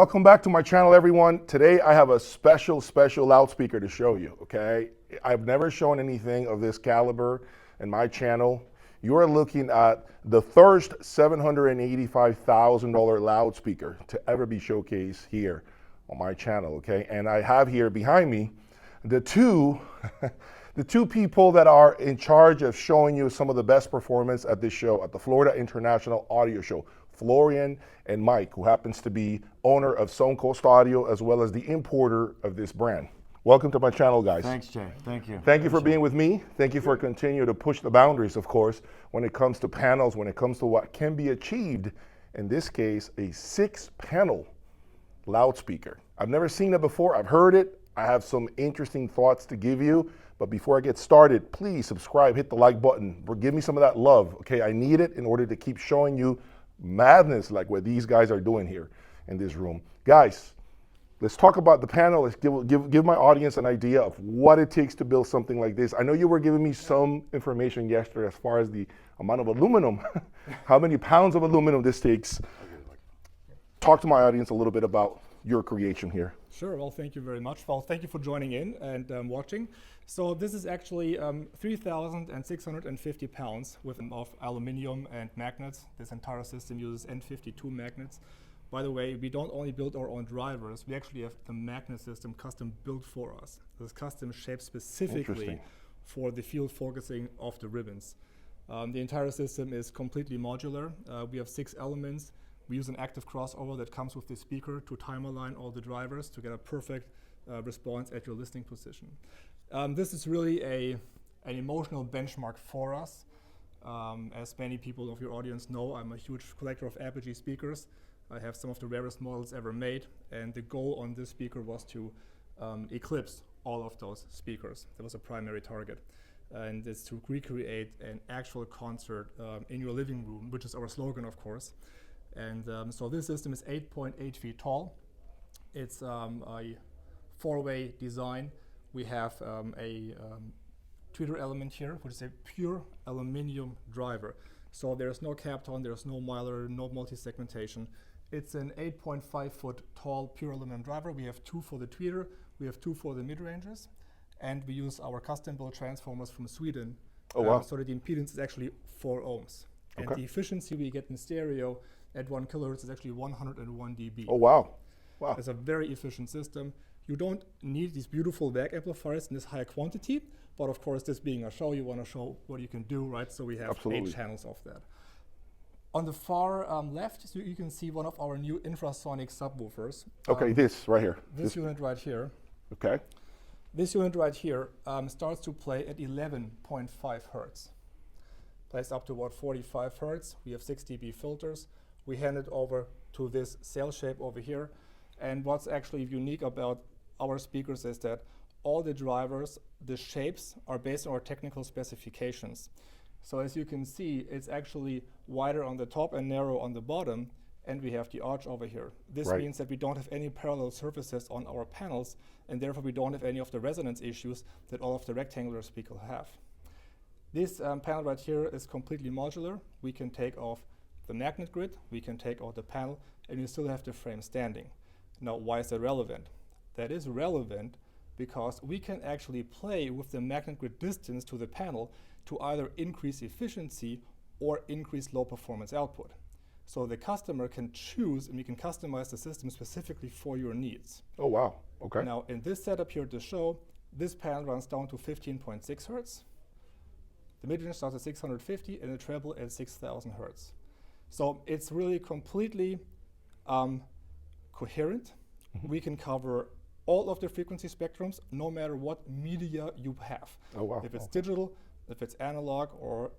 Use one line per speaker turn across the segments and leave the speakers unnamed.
Welcome back to my channel, everyone. Today I have a special loudspeaker to show you, okay? I've never shown anything of this caliber in my channel. You're looking at the first $785,000 loudspeaker to ever be showcased here on my channel, okay? And I have here behind me the two people that are in charge of showing you some of the best performance at this show, at the Florida International Audio Show. Florian and Mike, who happens to be owner of Zone Coast Audio as well as the importer of this brand. Welcome to my channel, guys.
Thanks, Jay. Thank you.
Thank you for being with me. Thank you for continuing to push the boundaries, of course, when it comes to panels, when it comes to what can be achieved. In this case, a 6-panel loudspeaker. I've never seen it before. I've heard it. I have some interesting thoughts to give you. But before I get started, please subscribe, hit the like button, or give me some of that love, okay? I need it in order to keep showing you madness like what these guys are doing here in this room. Guys, let's talk about the panel. Let's give my audience an idea of what it takes to build something like this. I know you were giving me some information yesterday as far as the amount of aluminum, how many pounds of aluminum this takes. Talk to my audience a little bit about your creation here.
Sure, well, thank you very much. Well, thank you for joining in and watching. So this is actually 3,650 pounds of aluminum and magnets. This entire system uses N52 magnets. By the way, we don't only build our own drivers, we actually have the magnet system custom built for us. This custom shaped specifically for the field focusing of the ribbons. The entire system is completely modular. We have 6 elements. We use an active crossover that comes with the speaker to time align all the drivers to get a perfect response at your listening position. This is really an emotional benchmark for us. As many people of your audience know, I'm a huge collector of Apogee speakers. I have some of the rarest models ever made, and the goal on this speaker was to eclipse all of those speakers. That was a primary target. And it's to recreate an actual concert in your living room, which is our slogan, of course. And so this system is 8.8 feet tall. It's a 4-way design. We have a tweeter element here, which is a pure aluminum driver. So there's no Kapton, there's no Mylar, no multi-segmentation. It's an 8.5 foot tall pure aluminum driver. We have 2 for the tweeter, we have 2 for the mid-ranges, and we use our custom-built transformers from Sweden.
Oh, wow.
So that the impedance is actually 4 ohms. And the efficiency we get in stereo at 1 kilohertz is actually 101 dB.
Oh, wow. Wow.
It's a very efficient system. You don't need these beautiful back amplifiers in this high quantity, but of course, this being a show, you want to show what you can do, right? So we have 8 channels of that. On the far left, so you can see one of our new infrasonic subwoofers.
Okay, this right here.
This unit right here.
Okay.
This unit right here starts to play at 11.5 hertz. Plays up to about 45 hertz. We have 6 dB filters. We hand it over to this sail shape over here. And what's actually unique about our speakers is that all the drivers, the shapes, are based on our technical specifications. So as you can see, it's actually wider on the top and narrow on the bottom, and we have the arch over here. This means that we don't have any parallel surfaces on our panels, and therefore we don't have any of the resonance issues that all of the rectangular speakers have. This panel right here is completely modular. We can take off the magnet grid, we can take out the panel, and you still have the frame standing. Now, why is that relevant? That is relevant because we can actually play with the magnet grid distance to the panel to either increase efficiency or increase low performance output. So the customer can choose, and we can customize the system specifically for your needs.
Oh, wow. Okay.
Now, in this setup here at the show, this panel runs down to 15.6 hertz. The mid-range starts at 650 and the treble at 6,000 hertz. So it's really completely coherent. We can cover all of the frequency spectrums, no matter what media you have.
Oh, wow.
If it's digital, if it's analog, or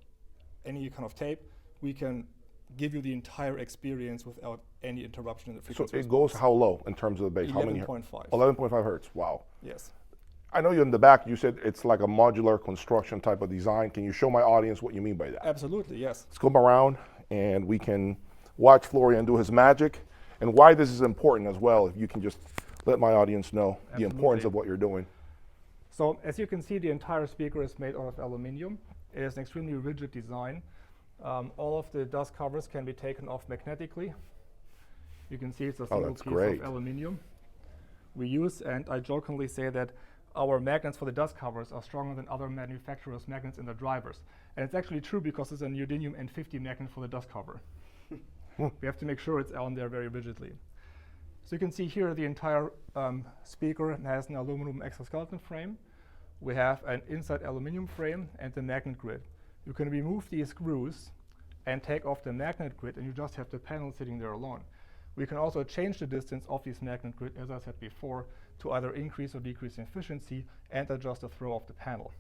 any kind of tape, we can give you the entire experience without any interruption in the frequency.
So it goes how low in terms of the bass?
11.5.
11.5 hertz. Wow.
Yes.
I know you in the back, you said it's like a modular construction type of design. Can you show my audience what you mean by that?
Absolutely, yes.
Let's come around and we can watch Florian do his magic and why this is important as well. If you can just let my audience know the importance of what you're doing.
So as you can see, the entire speaker is made out of aluminum. It is an extremely rigid design. All of the dust covers can be taken off magnetically. You can see it's a
Oh,
single
that's
piece
great.
of aluminum we use, and I jokingly say that our magnets for the dust covers are stronger than other manufacturers' magnets in the drivers. And it's actually true because it's a neodymium N50 magnet for the dust cover. We have to make sure it's on there very rigidly. So you can see here the entire speaker has an aluminum exoskeleton frame. We have an inside aluminum frame and the magnet grid. You can remove these screws and take off the magnet grid, and you just have the panel sitting there alone. We can also change the distance of this magnet grid, as I said before, to either increase or decrease efficiency and adjust the throw of the panel.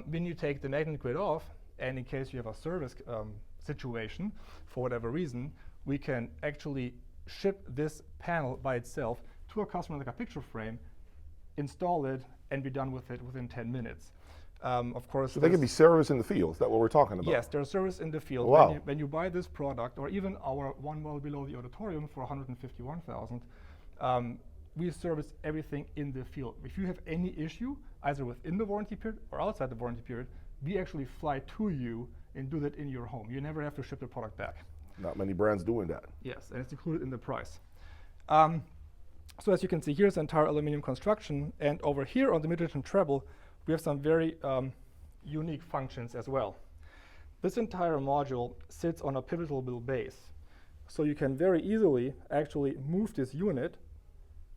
When you take the magnet grid off, and in case you have a service situation, for whatever reason, we can actually ship this panel by itself to a customer like a picture frame, install it, and be done with it within 10 minutes. Of course,
So they can be serviced in the field. Is that what we're talking about?
yes, there's service in the field.
Wow.
When you buy this product, or even our one model below the auditorium for 151,000, we service everything in the field. If you have any issue, either within the warranty period or outside the warranty period, we actually fly to you and do that in your home. You never have to ship the product back.
Not many brands doing that.
Yes, and it's included in the price. So as you can see, here's the entire aluminum construction, and over here on the mid-range and treble, we have some very unique functions as well. This entire module sits on a pivotable base, so you can very easily actually move this unit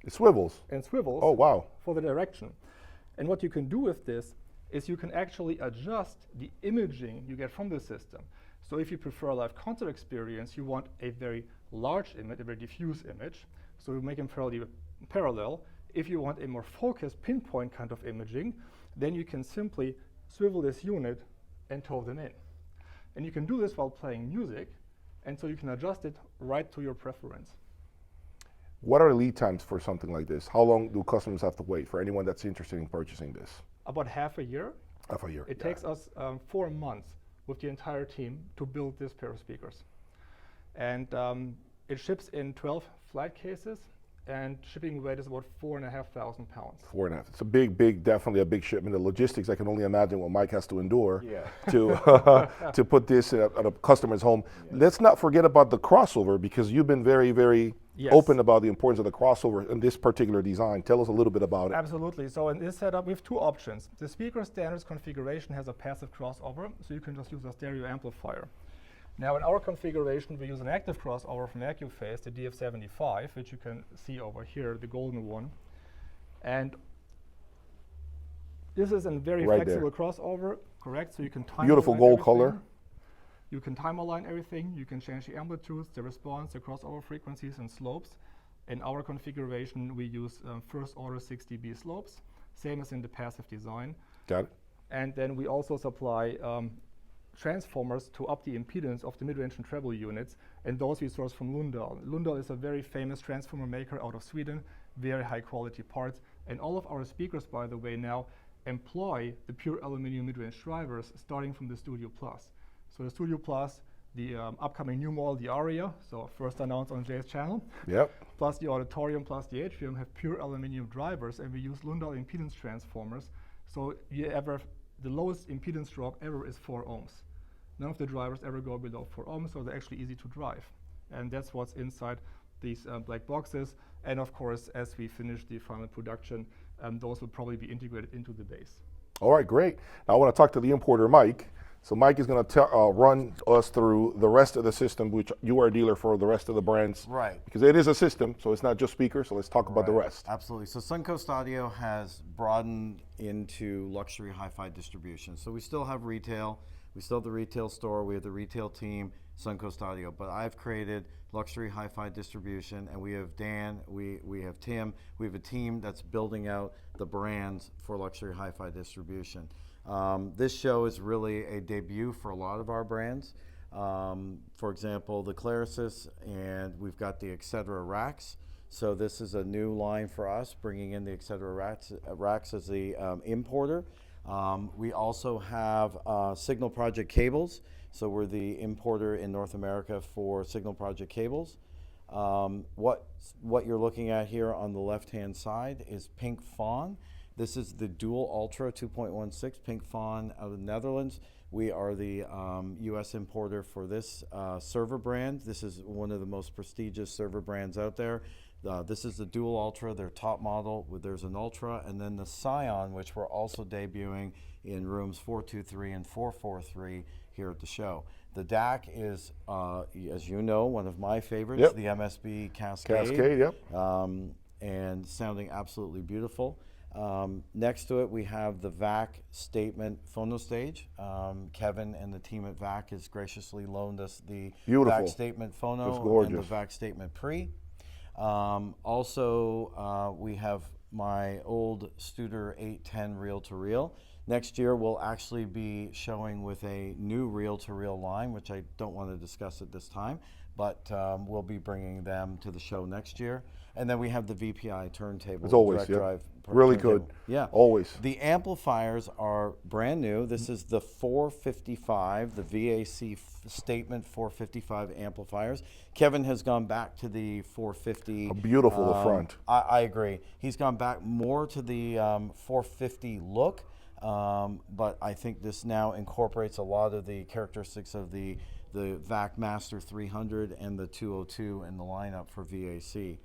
It swivels.
and swivels
Oh, wow.
for the direction. And what you can do with this is you can actually adjust the imaging you get from the system. So if you prefer a live concert experience, you want a very large image, a very diffuse image, so you make them fairly parallel. If you want a more focused pinpoint kind of imaging, then you can simply swivel this unit and tow them in. And you can do this while playing music, and so you can adjust it right to your preference.
What are lead times for something like this? How long do customers have to wait for anyone that's interested in purchasing this?
About half a year.
Half a year.
It takes us 4 months with the entire team to build this pair of speakers. And it ships in 12 flight cases, and shipping weight is about 4,500 pounds.
4.5. It's a big, definitely a big shipment. The logistics, I can only imagine what Mike has to endure to put this at a customer's home. Yeah. Let's not forget about the crossover, because you've been very
yes.
open about the importance of the crossover in this particular design. Tell us a little bit about it.
Absolutely. So in this setup, we have two options. The speaker standards configuration has a passive crossover, so you can just use a stereo amplifier. Now in our configuration, we use an active crossover from AccuPhase, the DF75, which you can see over here, the golden one. And this is a very flexible crossover, correct? So you can time
beautiful gold color.
You can time align everything. You can change the amplitudes, the response, the crossover frequencies and slopes. In our configuration, we use first order 6 dB slopes, same as in the passive design.
Got it.
And then we also supply transformers to up the impedance of the mid-range and treble units, and those we source from Lundal. Lundal is a very famous transformer maker out of Sweden, very high quality parts, and all of our speakers, by the way, now employ the pure aluminum mid-range drivers starting from the Studio Plus. So the Studio Plus, the upcoming new model, the Aria, so first announced on Jay's channel,
yep.
plus the Auditorium, plus the Atrium have pure aluminum drivers, and we use Lundal impedance transformers. So the lowest impedance drop ever is 4 ohms. None of the drivers ever go below 4 ohms, so they're actually easy to drive. And that's what's inside these black boxes. And of course, as we finish the final production, those will probably be integrated into the base.
All right, great. Now I want to talk to the importer, Mike. So Mike is going to run us through the rest of the system, which you are a dealer for the rest of the brands.
Right.
Because it is a system, so it's not just speakers, so let's talk about the rest.
Absolutely. So Suncoast Audio has broadened into luxury hi-fi distribution. So we still have retail. We still have the retail store. We have the retail team, Suncoast Audio. But I've created luxury hi-fi distribution, and we have Dan, we have Tim. We have a team that's building out the brands for luxury hi-fi distribution. This show is really a debut for a lot of our brands. For example, the Clarysis, and we've got the Etc. racks. So this is a new line for us, bringing in the Etc. racks as the importer. We also have Signal Project cables. So we're the importer in North America for Signal Project cables. What you're looking at here on the left-hand side is Pink Fawn. This is the Dual Ultra 2.16 Pink Fawn out of the Netherlands. We are the U.S. importer for this server brand. This is one of the most prestigious server brands out there. This is the Dual Ultra, their top model. There's an Ultra, and then the Scion, which we're also debuting in rooms 423 and 443 here at the show. The DAC is, as you know, one of my favorites,
Yep.
the MSB Cascade.
Cascade, yep.
And sounding absolutely beautiful. Next to it, we have the VAC Statement Phono Stage. Kevin and the team at VAC has graciously loaned us the
Beautiful.
VAC Statement
Just
Phono
gorgeous.
and the VAC Statement Pre. Also, we have my old Studer 810 reel-to-reel. Next year, we'll actually be showing with a new reel-to-reel line, which I don't want to discuss at this time, but we'll be bringing them to the show next year. And then we have the VPI turntable.
As always,
direct
yeah.
drive
Really
turntable.
good.
Yeah.
Always.
The amplifiers are brand new. This is the 455, the VAC Statement 455 amplifiers. Kevin has gone back to the 450.
Beautiful the front.
I agree. He's gone back more to the 450 look, but I think this now incorporates a lot of the characteristics of the VAC Master 300 and the 202 in the lineup for VAC.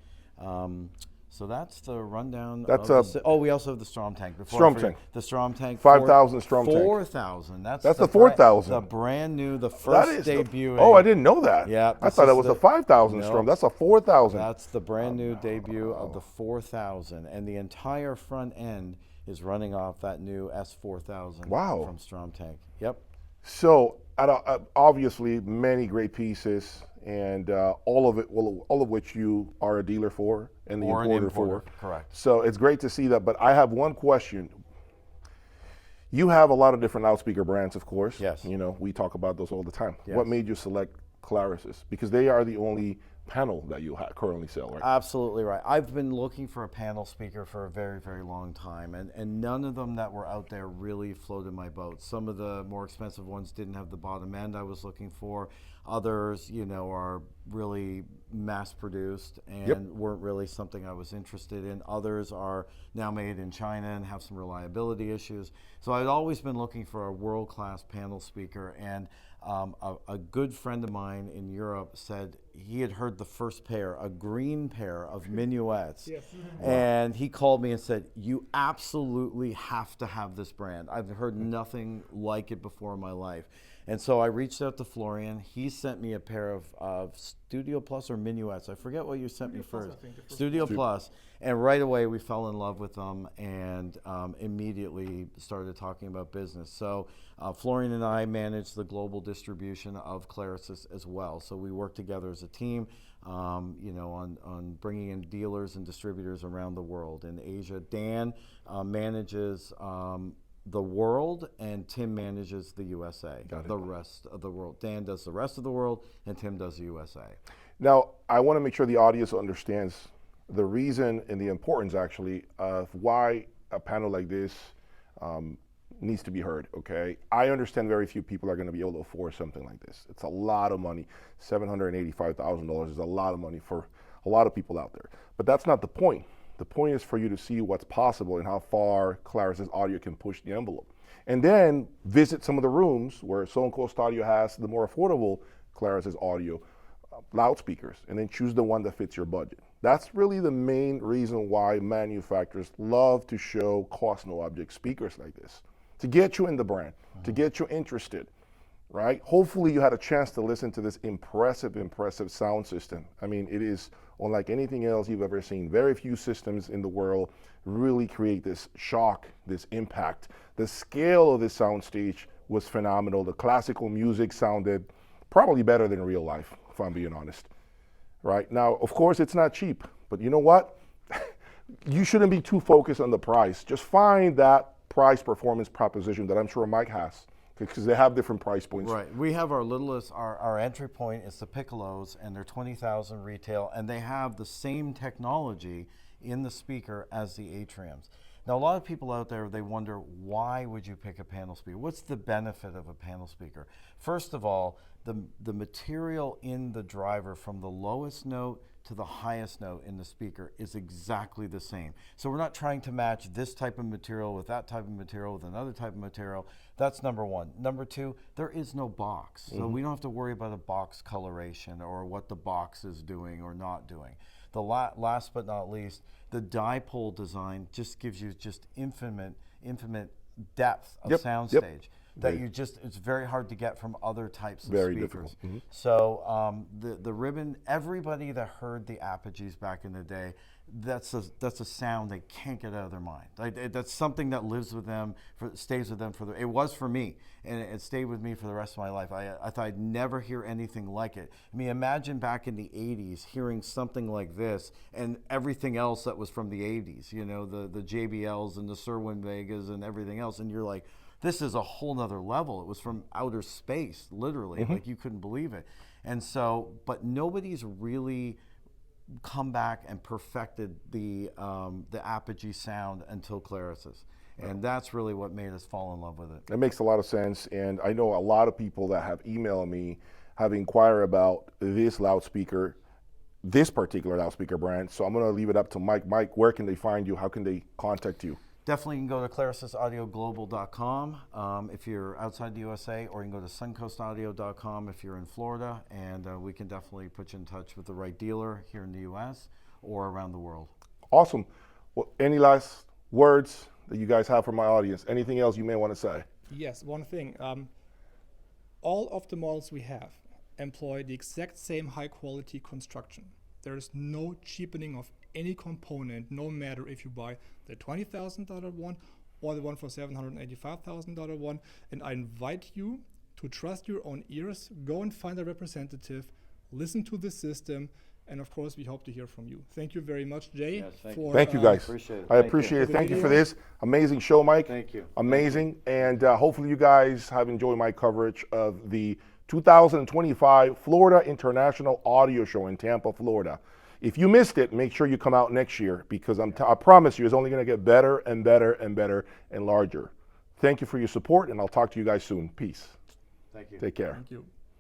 So that's the rundown.
That's
we also have the Strom Tank.
Strom Tank.
The Strom Tank.
5,000 Strom Tank.
4,000. That's
the
bra-
4,000.
The brand new, the
That
first
is
debut.
oh, I didn't know that.
Yeah,
I
this
thought it
is
was
the-
a 5,000
No.
Strom. That's a 4,000.
That's the brand new debut of the 4,000, and the entire front end is running off that new S4000.
Wow.
From Strom Tank. Yep.
So, obviously, many great pieces, and all of which you are a dealer for and the
Or an
importer
importer,
for.
correct.
So it's great to see that. But I have one question. You have a lot of different loudspeaker brands, of course.
Yes.
You know, we talk about those all the time.
Yes.
What made you select Clarysis? Because they are the only panel that you currently sell, right?
Absolutely right. I've been looking for a panel speaker for a very, very long time, and none of them that were out there really floated my boat. Some of the more expensive ones didn't have the bottom end I was looking for. Others, you know, are really mass-produced and
Yep.
weren't really something I was interested in. Others are now made in China and have some reliability issues. So I'd always been looking for a world-class panel speaker, and a good friend of mine in Europe said he had heard the first pair, a green pair of minuets.
Yes.
And he called me and said, "You absolutely have to have this brand. I've heard nothing like it before in my life." And so I reached out to Florian. He sent me a pair of Studio Plus or minuets. I forget what you sent me
Plus, I
first.
think, the first
Studio Plus. And right away we fell in love with them and immediately started talking about business. So Florian and I manage the global distribution of Clarysis as well. So we work together as a team, you know, on bringing in dealers and distributors around the world. In Asia, Dan manages the world, and Tim manages the USA.
Got it.
The rest of the world. Dan does the rest of the world, and Tim does the USA.
Now, I want to make sure the audience understands the reason and the importance, actually, of why a panel like this needs to be heard, okay? I understand very few people are going to be able to afford something like this. It's a lot of money. $785,000 is a lot of money for a lot of people out there. But that's not the point. The point is for you to see what's possible and how far Clarysis Audio can push the envelope. And then visit some of the rooms where Suncoast Audio has the more affordable Clarysis Audio loudspeakers, and then choose the one that fits your budget. That's really the main reason why manufacturers love to show cost no object speakers like this, to get you in the brand, to get you interested, right? Hopefully you had a chance to listen to this impressive sound system. I mean, it is unlike anything else you've ever seen. Very few systems in the world really create this shock, this impact. The scale of this soundstage was phenomenal. The classical music sounded probably better than real life, if I'm being honest. Right? Now, of course, it's not cheap, but you know what? You shouldn't be too focused on the price. Just find that price performance proposition that I'm sure Mike has, because they have different price points.
Right. We have our littlest, our entry point is the Piccolos, and they're 20,000 retail, and they have the same technology in the speaker as the Atriums. Now, a lot of people out there, they wonder, why would you pick a panel speaker? What's the benefit of a panel speaker? First of all, the material in the driver from the lowest note to the highest note in the speaker is exactly the same. So we're not trying to match this type of material with that type of material with another type of material. That's number one. Number two, there is no box. So we don't have to worry about a box coloration or what the box is doing or not doing. The last but not least, the dipole design just gives you just infinite depth of soundstage. That it's very hard to get from other types of
Very
speakers.
difficult.
So the ribbon, everybody that heard the Apogees back in the day, that's a sound they can't get out of their mind. That's something that lives with them, stays with them it was for me, and it stayed with me for the rest of my life. I thought I'd never hear anything like it. I mean, imagine back in the 80s hearing something like this and everything else that was from the 80s, you know, the JBLs and the Sirwin Vegas and everything else, and you're like, this is a whole nother level. It was from outer space, literally. Like, you couldn't believe it. And so, but nobody's really come back and perfected the Apogee sound until Clarysis. And that's really what made us fall in love with it.
That makes a lot of sense. And I know a lot of people that have emailed me have inquired about this loudspeaker, this particular loudspeaker brand. So I'm going to leave it up to Mike. Mike, where can they find you? How can they contact you?
Definitely, you can go to clarysisaudioglobal.com if you're outside the USA, or you can go to suncoastaudio.com if you're in Florida, and we can definitely put you in touch with the right dealer here in the US or around the world.
Awesome. Well, any last words that you guys have for my audience? Anything else you may want to say?
Yes, one thing. All of the models we have employ the exact same high quality construction. There is no cheapening of any component, no matter if you buy the $20,000 one or the one for $785,000 one. And I invite you to trust your own ears, go and find a representative, listen to the system, and of course we hope to hear from you. Thank you very much, Jay.
Yes,
Thank you guys.
Appreciate it.
I appreciate it. Thank you for this amazing show, Mike.
Thank you.
Amazing. And hopefully you guys have enjoyed my coverage of the 2025 Florida International Audio Show in Tampa, Florida. If you missed it, make sure you come out next year, because I promise you it's only going to get better and better and better and larger. Thank you for your support, and I'll talk to you guys soon. Peace.
Thank you.
Take care.
Thank you.